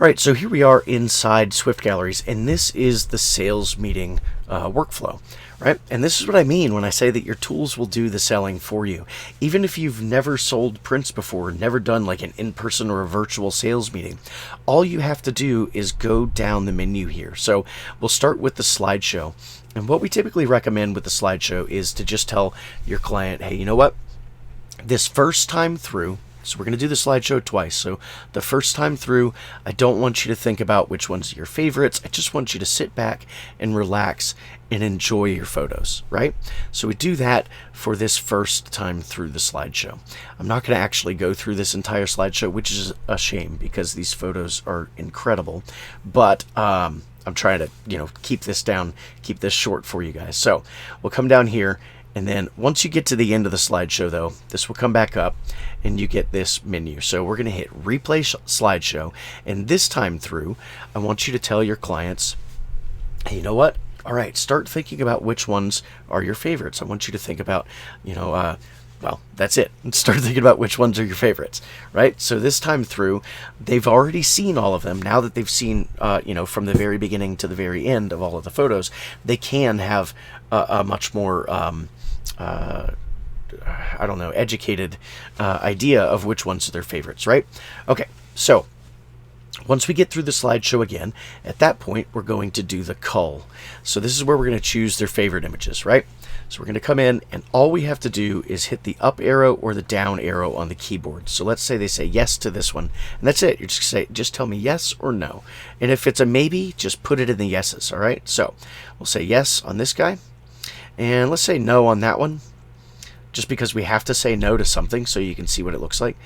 All right, so here we are inside Swift Galleries, and this is the sales meeting workflow, right? And this is what I mean when I say that your tools will do the selling for you. Even if you've never sold prints before, never done like an in-person or a virtual sales meeting, all you have to do is go down the menu here. So we'll start with the slideshow. And what we typically recommend with the slideshow is to just tell your client, hey, you know what? This first time through, so we're going to do the slideshow twice. So the first time through, I don't want you to think about which ones are your favorites. I just want you to sit back and relax and enjoy your photos, right? So we do that for this first time through the slideshow. I'm not going to actually go through this entire slideshow, which is a shame because these photos are incredible. But I'm trying to, keep this down, keep this short for you guys. So we'll come down here. And then once you get to the end of the slideshow, though, this will come back up and you get this menu. So we're going to hit replay slideshow. And this time through, I want you to tell your clients, hey, you know what? All right, start thinking about which ones are your favorites. I want you to think about, well, that's it. Start thinking about which ones are your favorites, right? So this time through, they've already seen all of them. Now that they've seen, from the very beginning to the very end of all of the photos, they can have a much more educated idea of which ones are their favorites, right? Okay, so once we get through the slideshow again, at that point, we're going to do the cull. So this is where we're going to choose their favorite images, right? So we're going to come in, and all we have to do is hit the up arrow or the down arrow on the keyboard. So let's say they say yes to this one, and that's it. You just tell me yes or no. And if it's a maybe, just put it in the yeses, all right? So we'll say yes on this guy, and let's say no on that one, just because we have to say no to something so you can see what it looks like.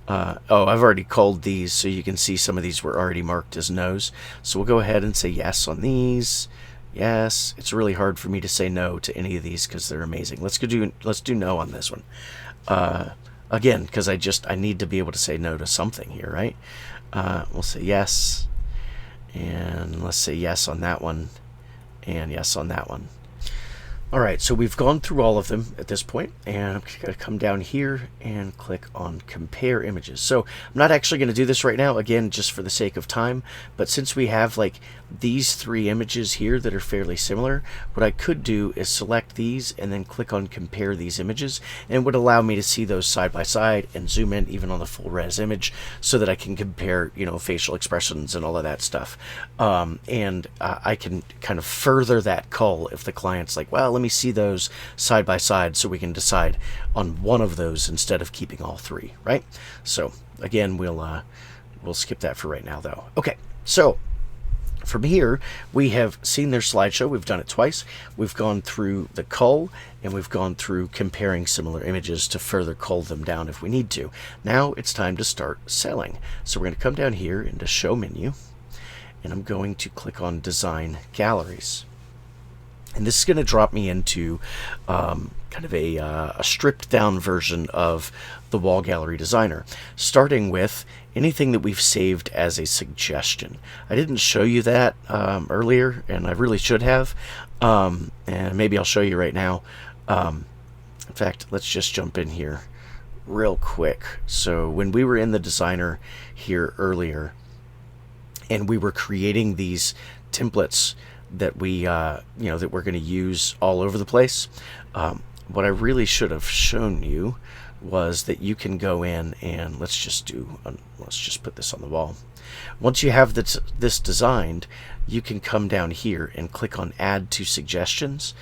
I've already culled these, so you can see some of these were already marked as no's. So we'll go ahead and say yes on these. Yes, it's really hard for me to say no to any of these because they're amazing. Let's do no on this one. Again, because I need to be able to say no to something here, right? We'll say yes, and let's say yes on that one, and yes on that one. All right, so we've gone through all of them at this point, and I'm going to come down here and click on Compare Images. So I'm not actually going to do this right now, again, just for the sake of time, but since we have like these three images here that are fairly similar, what I could do is select these and then click on Compare these images, and it would allow me to see those side by side and zoom in even on the full res image so that I can compare, facial expressions and all of that stuff. And I can kind of further that cull if the client's like, well, let me see those side by side so we can decide on one of those instead of keeping all three, right? So again, we'll skip that for right now, though. Okay, so from here, we have seen their slideshow. We've done it twice. We've gone through the cull, and we've gone through comparing similar images to further cull them down if we need to. Now it's time to start selling. So we're going to come down here into Show Menu, and I'm going to click on Design Galleries. And this is going to drop me into kind of a stripped down version of the Wall Gallery Designer, starting with anything that we've saved as a suggestion. I didn't show you that earlier, and I really should have, and maybe I'll show you right now. In fact, let's just jump in here real quick. So when we were in the Designer here earlier, and we were creating these templates that we that we're going to use all over the place, what I really should have shown you was that you can go in and let's just put this on the wall. Once you have this designed, you can come down here and click on Add to Suggestions,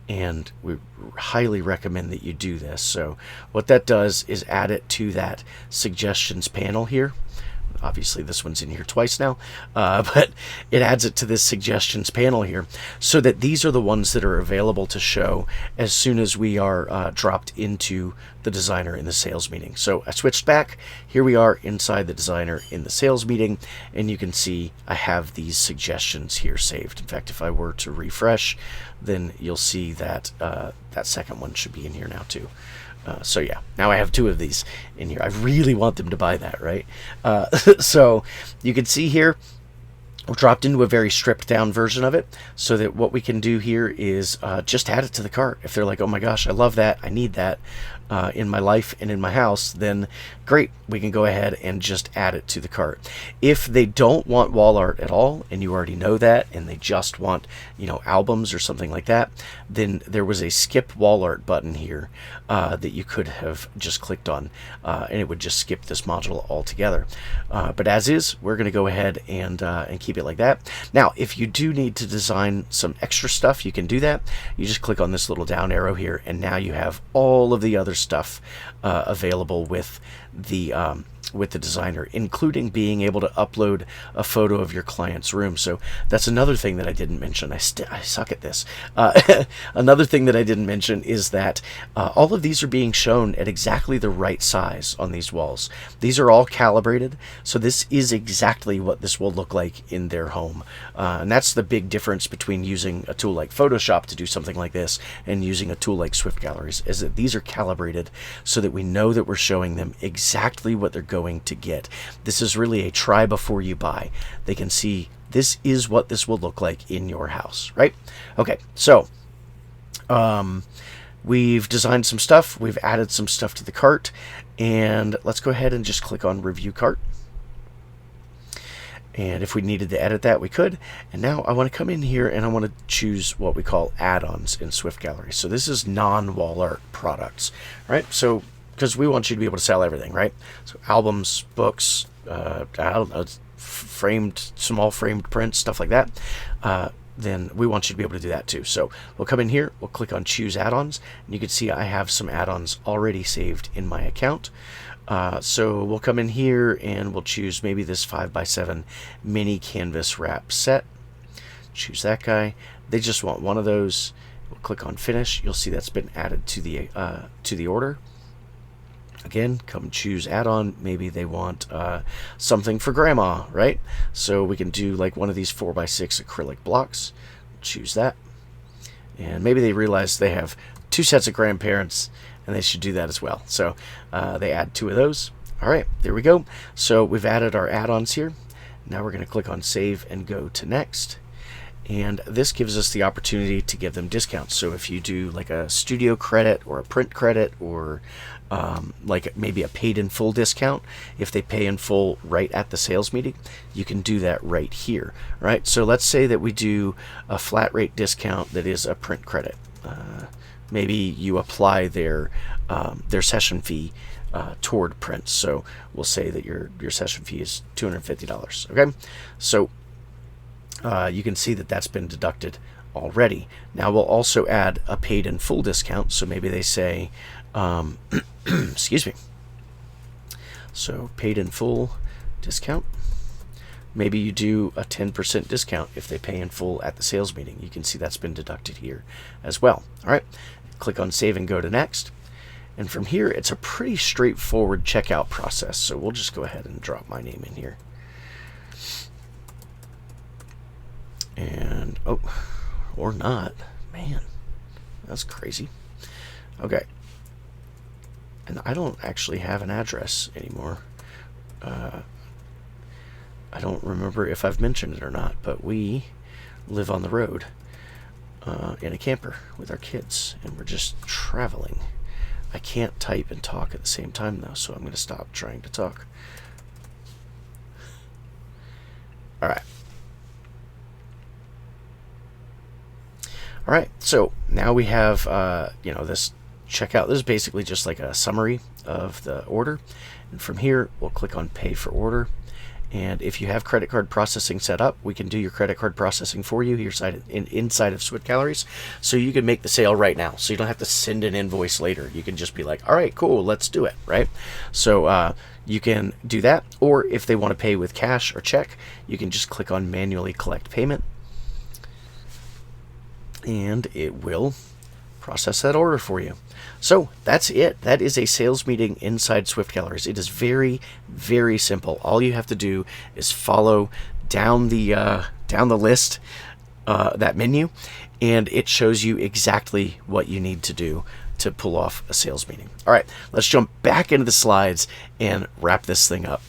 and we highly recommend that you do this. So what that does is add it to that suggestions panel here. Obviously this one's in here twice now, but it adds it to this suggestions panel here so that these are the ones that are available to show as soon as we are dropped into the Designer in the sales meeting. So I switched back. Here we are inside the Designer in the sales meeting, and you can see I have these suggestions here saved. In fact, if I were to refresh, then you'll see that that second one should be in here now too. So yeah, now I have two of these in here. I really want them to buy that, right? So you can see here, we're dropped into a very stripped down version of it, so that what we can do here is just add it to the cart. If they're like, oh my gosh, I love that, I need that, in my life and in my house, then great, we can go ahead and just add it to the cart. If they don't want wall art at all, and you already know that, and they just want, albums or something like that, then there was a skip wall art button here that you could have just clicked on, and it would just skip this module altogether. But as is, we're going to go ahead and keep it like that. Now, if you do need to design some extra stuff, you can do that. You just click on this little down arrow here, and now you have all of the other stuff available with the designer, including being able to upload a photo of your client's room. So that's another thing that I didn't mention. I suck at this. Another thing that I didn't mention is that all of these are being shown at exactly the right size on these walls. These are all calibrated, so this is exactly what this will look like in their home. And that's the big difference between using a tool like Photoshop to do something like this and using a tool like Swift Galleries, is that these are calibrated so that we know that we're showing them exactly what they're going to get. This is really a try before you buy. They can see this is what this will look like in your house, right? Okay, so we've designed some stuff, we've added some stuff to the cart, and let's go ahead and just click on Review Cart. And if we needed to edit that, we could. And now I want to come in here and I want to choose what we call add-ons in Swift Gallery. So this is non-wall art products, right? So, because we want you to be able to sell everything, right? So albums, books, I don't know, small framed prints, stuff like that. Then we want you to be able to do that too. So we'll come in here, we'll click on Choose Add-ons, and you can see I have some add-ons already saved in my account. So we'll come in here and we'll choose maybe this 5x7 mini canvas wrap set. Choose that guy. They just want one of those. We'll click on Finish. You'll see that's been added to the order. Again, come choose add-on. Maybe they want something for grandma, right? So we can do like one of these 4x6 acrylic blocks. Choose that. And maybe they realize they have 2 sets of grandparents and they should do that as well. So they add 2 of those. All right, there we go. So we've added our add-ons here. Now we're going to click on Save and go to Next. And this gives us the opportunity to give them discounts. So if you do like a studio credit or a print credit or like maybe a paid in full discount, if they pay in full right at the sales meeting, you can do that right here, right? So let's say that we do a flat rate discount that is a print credit. Maybe you apply their session fee toward prints. So we'll say that your session fee is $250. Okay, so you can see that that's been deducted already. Now we'll also add a paid in full discount. So maybe they say, excuse me. So paid in full discount. Maybe you do a 10% discount if they pay in full at the sales meeting. You can see that's been deducted here as well. All right, click on Save and go to Next. And from here, it's a pretty straightforward checkout process. So we'll just go ahead and drop my name in here. And, oh, or not. Man, that's crazy. Okay. And I don't actually have an address anymore. I don't remember if I've mentioned it or not, but we live on the road in a camper with our kids, and we're just traveling. I can't type and talk at the same time, though, so I'm going to stop trying to talk. All right. All right, so now we have, this checkout. This is basically just like a summary of the order. And from here, we'll click on Pay for Order. And if you have credit card processing set up, we can do your credit card processing for you here inside of Swift Galleries. So you can make the sale right now. So you don't have to send an invoice later. You can just be like, all right, cool, let's do it, right? So you can do that. Or if they want to pay with cash or check, you can just click on Manually Collect Payment. And it will process that order for you. So that's it. That is a sales meeting inside Swift Galleries. It is very, very simple. All you have to do is follow down the list, that menu, and it shows you exactly what you need to do to pull off a sales meeting. All right, let's jump back into the slides and wrap this thing up.